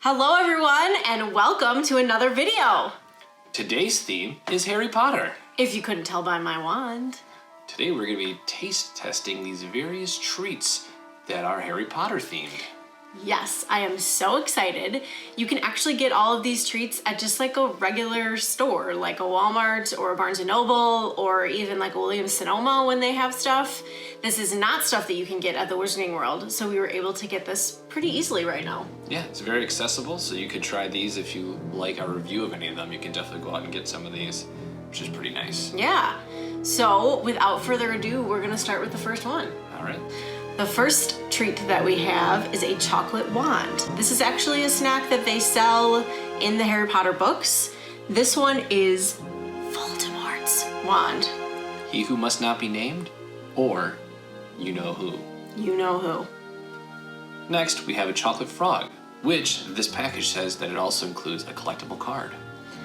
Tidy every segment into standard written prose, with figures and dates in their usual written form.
Hello everyone, and welcome to another video. Today's theme is Harry Potter. If you couldn't tell by my wand. Today we're going to be taste testing these various treats that are Harry Potter themed. Yes, I am so excited. You can actually get all of these treats at just like a regular store, like a Walmart or a Barnes & Noble, or even like a Williams Sonoma when they have stuff. This is not stuff that you can get at the Wizarding World, so we were able to get this pretty easily right now. Yeah, it's very accessible, so you could try these if you like our review of any of them. You can definitely go out and get some of these, which is pretty nice. Yeah, so without further ado, we're gonna start with the first one. All right. The first treat that we have is a chocolate wand. This is actually a snack that they sell in the Harry Potter books. This one is Voldemort's wand. He who must not be named, or you know who. You know who. Next, we have a chocolate frog, which this package says that it also includes a collectible card.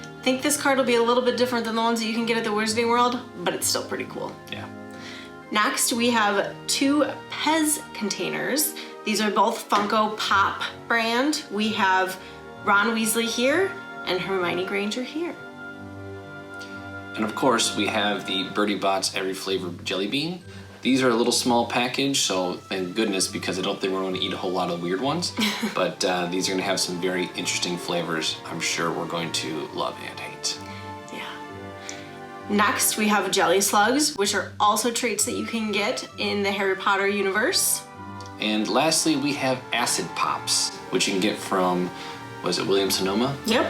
I think this card will be a little bit different than the ones that you can get at the Wizarding World, but it's still pretty cool. Yeah. Next, we have two Pez containers. These are both Funko Pop brand. We have Ron Weasley here and Hermione Granger here. And of course, we have the Bertie Botts Every Flavor Jelly Bean. These are a little small package, so thank goodness, because I don't think we're going to eat a whole lot of weird ones. But these are going to have some very interesting flavors I'm sure we're going to love and hate. Next, we have Jelly Slugs, which are also treats that you can get in the Harry Potter universe. And lastly, we have Acid Pops, which you can get from, was it Williams Sonoma? Yep.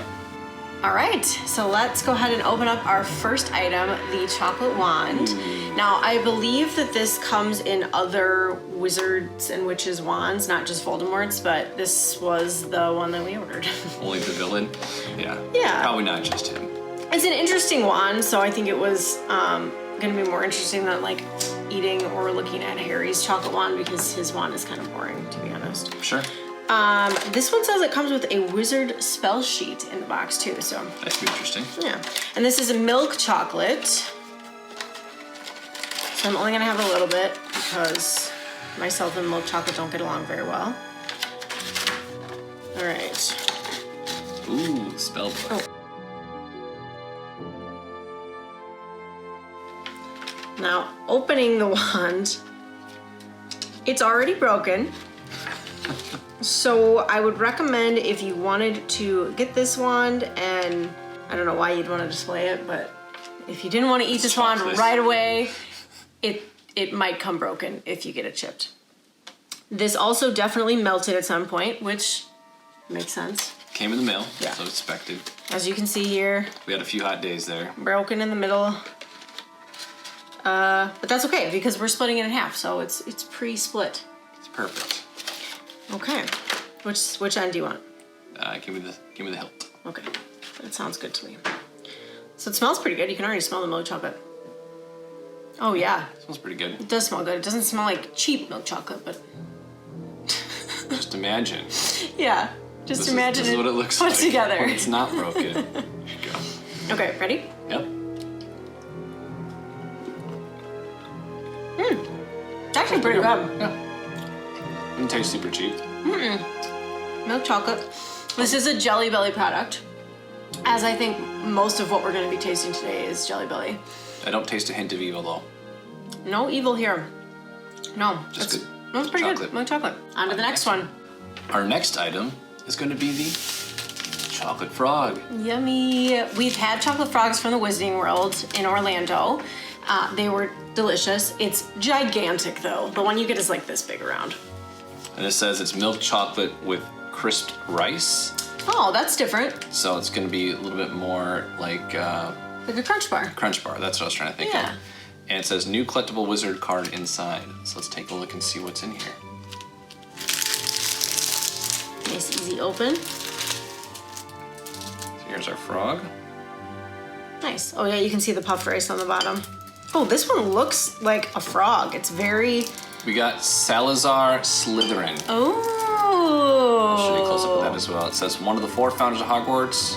All right, so let's go ahead and open up our first item, the chocolate wand. Now, I believe that this comes in other wizards and witches wands, not just Voldemort's, but this was the one that we ordered. Only the villain? Yeah. Yeah. Probably not just him. It's an interesting wand, so I think it was gonna be more interesting than like eating or looking at Harry's chocolate wand, because his wand is kind of boring, to be honest. Sure. This one says it comes with a wizard spell sheet in the box too, so. That could be interesting. Yeah, and this is a milk chocolate. So I'm only gonna have a little bit because myself and milk chocolate don't get along very well. All right. Ooh, spell book. Oh. Now, opening the wand, it's already broken. So I would recommend, if you wanted to get this wand, and I don't know why you'd want to display it, but if you didn't want to eat this wand right away, it might come broken if you get it chipped. This also definitely melted at some point, which makes sense. Came in the mail, Yeah. so expected. As you can see here, We had a few hot days there. broken in the middle. But that's okay, because we're splitting it in half, so it's pre-split. It's perfect. Okay. Which end do you want? Give me the hilt. Okay. That sounds good to me. So it smells pretty good. You can already smell the milk chocolate. Oh yeah. It smells pretty good. It does smell good. It doesn't smell like cheap milk chocolate, but Just imagine. yeah. Just imagine this is what it looks put like together. when it's not broken. There you go. Okay, ready? Yep. It's actually pretty good. Yeah. Doesn't taste super cheap. Milk chocolate. This is a Jelly Belly product, as I think most of what we're going to be tasting today is Jelly Belly. I don't taste a hint of evil though. No evil here. No. Just good. That's pretty chocolate. good. Milk chocolate. On to the next one. Our next item is going to be the chocolate frog. Yummy. We've had chocolate frogs from the Wizarding World in Orlando. They were delicious. It's gigantic though. The one you get is like this big around. And it says it's milk chocolate with crisped rice. Oh, that's different. So it's going to be a little bit more like Like a Crunch Bar. Crunch Bar. That's what I was trying to think Yeah. of. And it says new collectible wizard card inside. So let's take a look and see what's in here. Nice, easy open. So here's our frog. Nice. Oh yeah, you can see the puffed rice on the bottom. Oh, this one looks like a frog. It's very... We got Salazar Slytherin. Oh. I'll show you a close up of that as well. It says one of the 4 founders of Hogwarts,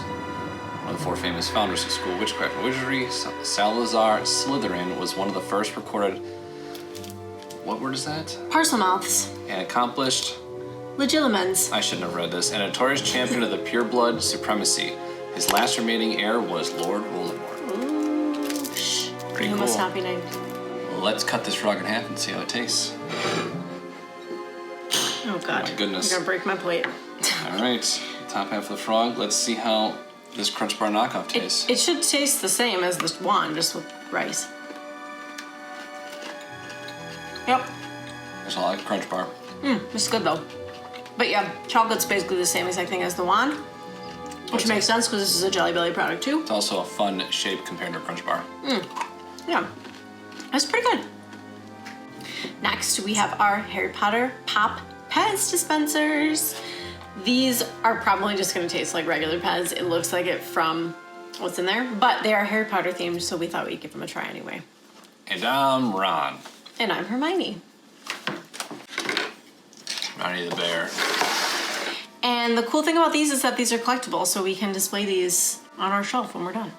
one of the 4 famous founders of School of Witchcraft and Wizardry. Salazar Slytherin was one of the first recorded. What word is that? Parselmouths. And accomplished Legilimens. I shouldn't have read this. A notorious champion of the pure blood supremacy. His last remaining heir was Lord Voldemort. Ooh, shh. Pretty He cool. must not be named. Let's cut this frog in half and see how it tastes. Oh God. My goodness. You're gonna break my plate. All right, top half of the frog. Let's see how this Crunch Bar knockoff tastes. It should taste the same as the wand, just with rice. Yep. There's a lot of Crunch Bar. It's good though. But yeah, chocolate's basically the same exact thing as the wand, which makes sense because this is a Jelly Belly product too. It's also a fun shape compared to a Crunch Bar. Yeah, that's pretty good. Next, we have our Harry Potter Pop Pez dispensers. These are probably just gonna taste like regular Pez. It looks like it from what's in there, but they are Harry Potter themed, so we thought we'd give them a try anyway. And I'm Ron. And I'm Hermione. Ronnie the Bear. And the cool thing about these is that these are collectible, so we can display these on our shelf when we're done.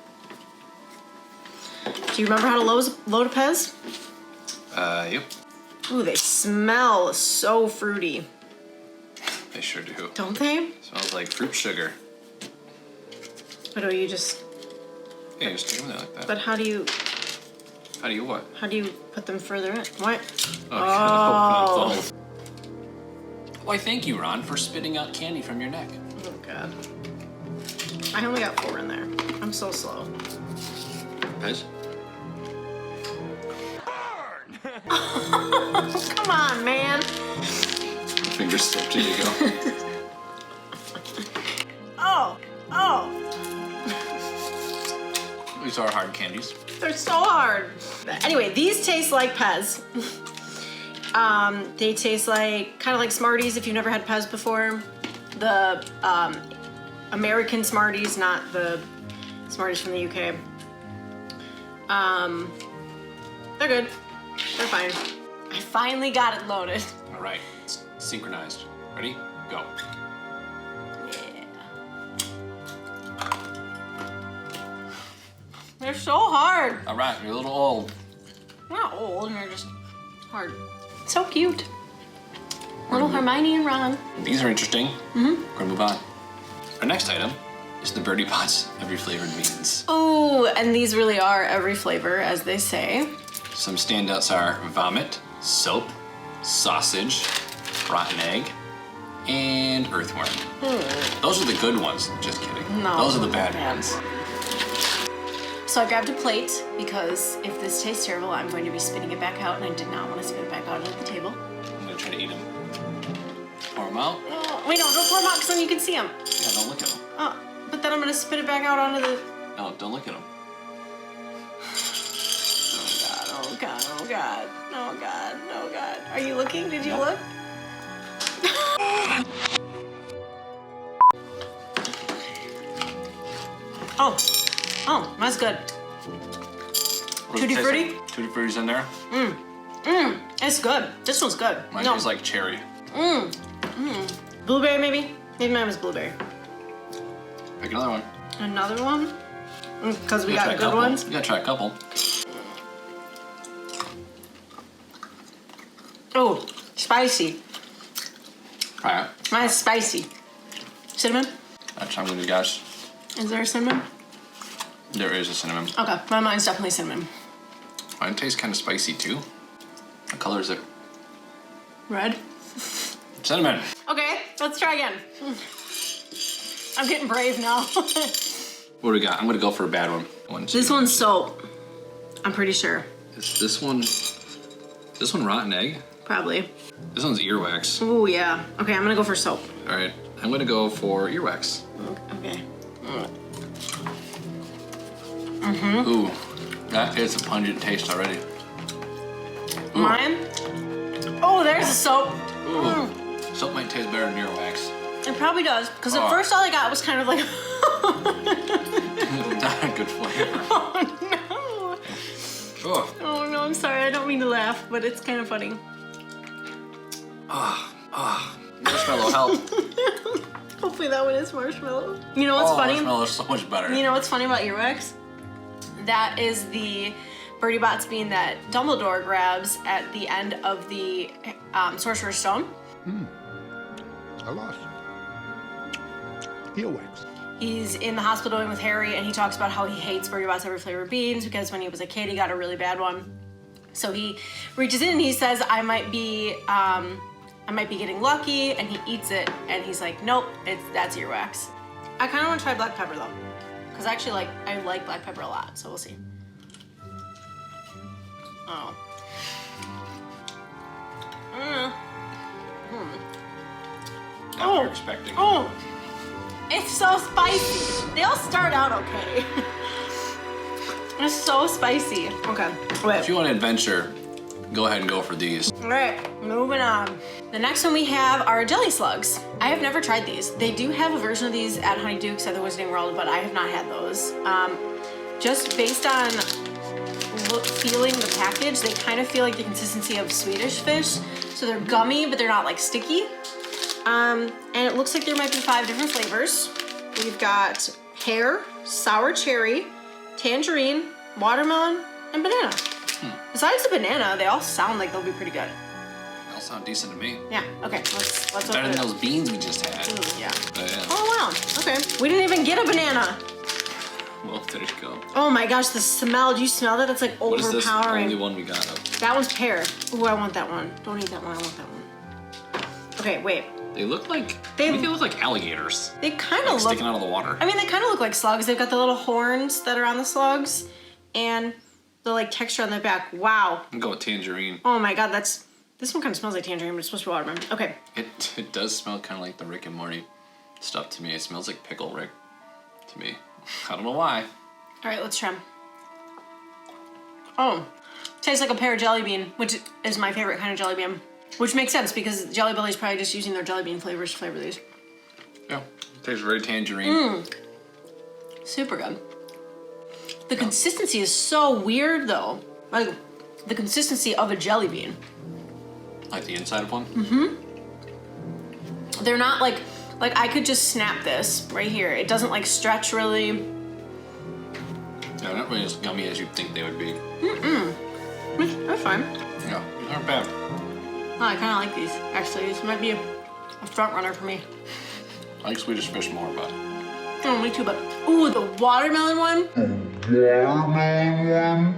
Do you remember how to load a Pez? Yep. Ooh, they smell so fruity. They sure do. Don't they? Smells like fruit sugar. But are you just... Yeah, just stick them there like that. But how do you... How do you what? How do you put them further in? What? Oh. Why, thank you, Ron, for spitting out candy from your neck. Oh, God. I only got 4 in there. I'm so slow. Pez? Come on, man. Fingers slipped. Here you go. Oh. These are hard candies. They're so hard. Anyway, these taste like Pez. They taste like, kind of like Smarties if you've never had Pez before. The American Smarties, not the Smarties from the UK. They're good. They're fine. I finally got it loaded. All right, it's synchronized. Ready? Go. Yeah. They're so hard. All right, you're a little old. They're not old, they're just hard. So cute. Little Hermione and Ron. These are interesting. We're gonna move on. Our next item is the Bertie Botts every flavored beans. Oh, and these really are every flavor, as they say. Some standouts are vomit, soap, sausage, rotten egg, and earthworm. Those are the good ones. Just kidding. No. Those are the bad ones. So I grabbed a plate because if this tastes terrible, I'm going to be spitting it back out, and I did not want to spit it back out at the table. I'm gonna try to eat them. Pour them out. Oh, wait, no, don't pour them out because then you can see them. Yeah, don't look at them. Oh, but then I'm going to spit it back out onto the... No, don't look at them. Oh God, oh God, oh God, oh God. Are you looking? Did you look? Oh, that's good. Tutti Frutti? Tutti Frutti's in there. It's good. This one's good. Mine tastes like cherry. Blueberry maybe? Maybe mine was blueberry. Pick another one. Another one? Because we You gotta got try a good couple. ones. You gotta try a couple. Oh, spicy. Try it. Mine's spicy. Cinnamon? That's what I'm gonna guess. Is there a cinnamon? There is a cinnamon. Okay, mine's definitely cinnamon. Mine tastes kind of spicy too. What color is it? Red? Cinnamon. Okay, let's try again. I'm getting brave now. What do we got? I'm gonna go for a bad one. This one's soap. I'm pretty sure. Is this one rotten egg? Probably. This one's earwax. Ooh, yeah. Okay, I'm gonna go for soap. All right, I'm gonna go for earwax. Okay. Ooh, that is a pungent taste already. Ooh. Mine? Oh, there's the soap. Ooh. Soap might taste better than earwax. It probably does, because at first all I got was kind of like... Not a good flavor. Oh, no. Oh. Oh, no, I'm sorry. I don't mean to laugh, but it's kind of funny. Marshmallow help. Hopefully that one is marshmallow. You know what's funny? Marshmallow is so much better. You know what's funny about earwax? That is the Bertie Botts bean that Dumbledore grabs at the end of the Sorcerer's Stone. I lost. Earwax. He's in the hospital with Harry, and he talks about how he hates Bertie Botts every flavor beans because when he was a kid, he got a really bad one. So he reaches in and he says, I might be getting lucky, and he eats it, and he's like, nope, that's earwax. I kind of want to try black pepper though, because actually I like black pepper a lot, so we'll see. Oh. Not what you're expecting. Oh, it's so spicy. They all start out okay. It's so spicy. Okay, wait. If you want an adventure, go ahead and go for these. All right, moving on. The next one we have are jelly slugs. I have never tried these. They do have a version of these at Honeydukes at the Wizarding World, but I have not had those. Just based on feeling the package, they kind of feel like the consistency of Swedish fish. So they're gummy, but they're not like sticky. And it looks like there might be 5 different flavors. We've got pear, sour cherry, tangerine, watermelon, and banana. Besides the banana, they all sound like they'll be pretty good. They all sound decent to me. Yeah, okay, let's open Better it than up. those beans we just had. Ooh, yeah. Yeah. Oh wow, okay. We didn't even get a banana. Well, there you go. Oh my gosh, the smell, do you smell that? It's like What is this overpowering. only one we got of? That one's pear. Ooh, I want that one. Don't eat that one, I want that one. Okay, wait. They look like, They- I think they look like alligators. They kind Like of look, sticking out of the water. I mean, they kind of look like slugs. They've got the little horns that are on the slugs and the like texture on the back. Wow. I'm going with tangerine. Oh my God, this one kind of smells like tangerine, but it's supposed to be watermelon. Okay. It does smell kind of like the Rick and Morty stuff to me. It smells like pickle Rick to me. I don't know why. All right, let's try 'em. Oh, tastes like a pear jelly bean, which is my favorite kind of jelly bean. Which makes sense because Jelly Belly's probably just using their jelly bean flavors to flavor these. Yeah, it tastes very tangerine. Super good. The consistency is so weird though. Like the consistency of a jelly bean. Like the inside of one? They're not like I could just snap this right here. It doesn't like stretch really. Yeah, they're not really as gummy as you'd think they would be. That's fine. Yeah, these aren't bad. Oh, I kind of like these. Actually, this might be a front runner for me. I like Swedish fish more, but Oh, me too, but ooh, the watermelon one. Watermelon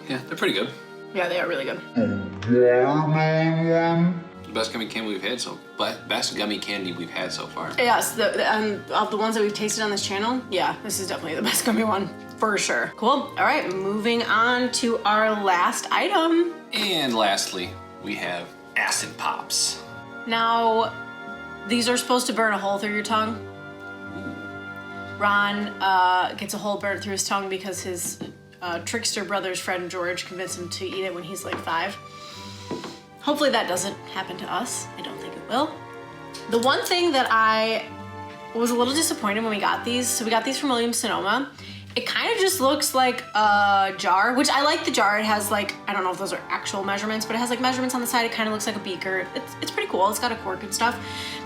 yeah, they're pretty good. Yeah, they are really good. one. Watermelon one. The best gummy candy we've had best gummy candy we've had so far. Yes, of the ones that we've tasted on this channel, yeah, this is definitely the best gummy one, for sure. Cool, all right, moving on to our last item. And lastly, we have acid pops. Now, these are supposed to burn a hole through your tongue. Ron gets a hole burnt through his tongue because his trickster brother's friend George convinced him to eat it when he's like 5. Hopefully that doesn't happen to us. I don't think it will. The one thing that I was a little disappointed when we got these, so we got these from Williams Sonoma. It kind of just looks like a jar, which I like the jar. It has like, I don't know if those are actual measurements, but it has like measurements on the side. It kind of looks like a beaker. It's pretty cool. It's got a cork and stuff.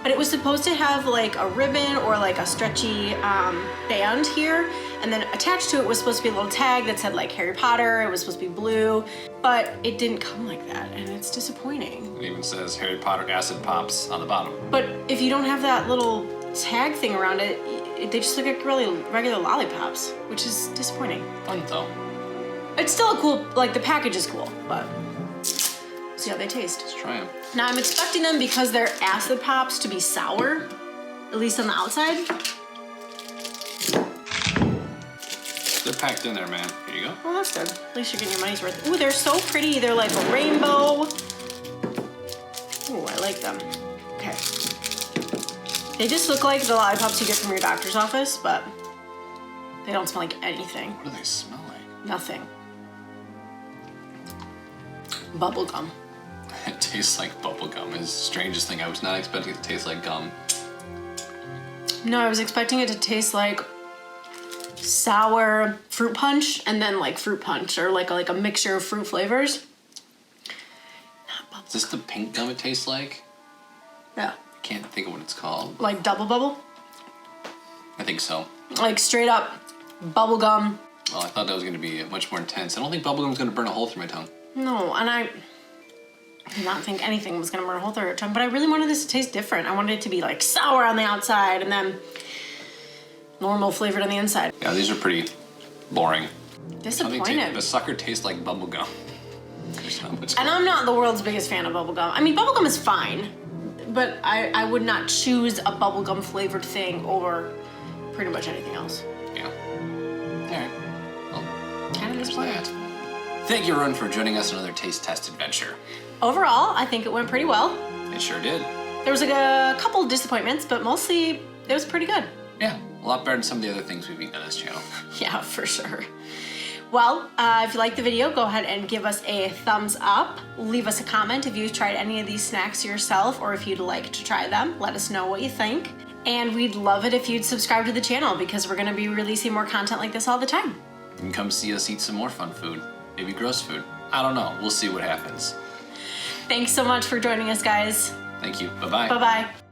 But it was supposed to have like a ribbon or like a stretchy band here. And then attached to it was supposed to be a little tag that said like Harry Potter. It was supposed to be blue, but it didn't come like that. And it's disappointing. It even says Harry Potter acid pops on the bottom. But if you don't have that little tag thing around it, they just look like really regular lollipops, which is disappointing. Fun though. It's still a cool, like the package is cool, but see how they taste. Let's try them. Now I'm expecting them because they're acid pops to be sour, at least on the outside. They're packed in there, man. Here you go. Well, that's good. At least you're getting your money's worth. Ooh, they're so pretty. They're like a rainbow. Ooh, I like them. Okay. They just look like the lollipops you get from your doctor's office, but they don't smell like anything. What do they smell like? Nothing. Bubble gum. It tastes like bubble gum. It's the strangest thing. I was not expecting it to taste like gum. No, I was expecting it to taste like sour fruit punch and then like fruit punch or like a mixture of fruit flavors. Not bubble. Is this the pink gum it tastes like? Yeah. Can't think of what it's called. Like double bubble? I think so. Like straight up bubble gum. Well, I thought that was going to be much more intense. I don't think bubble gum is going to burn a hole through my tongue. No, and did not think anything was gonna burn a hole through it, but I really wanted this to taste different. I wanted it to be like sour on the outside and then normal flavored on the inside. Yeah, these are pretty boring. Disappointed. The sucker tastes like bubble gum. And I'm not the world's biggest fan of bubblegum. I mean, bubblegum is fine, but I would not choose a bubblegum flavored thing over pretty much anything else. Yeah. All right. Well, Kind of there's disappointed. that. Thank you, everyone, for joining us on another taste test adventure. Overall, I think it went pretty well. It sure did. There was like a couple disappointments, but mostly it was pretty good. Yeah, a lot better than some of the other things we've eaten on this channel. Yeah, for sure. Well, if you liked the video, go ahead and give us a thumbs up. Leave us a comment if you've tried any of these snacks yourself or if you'd like to try them. Let us know what you think. And we'd love it if you'd subscribe to the channel because we're going to be releasing more content like this all the time. You can come see us eat some more fun food. Maybe gross food. I don't know. We'll see what happens. Thanks so much for joining us, guys. Thank you. Bye-bye. Bye-bye.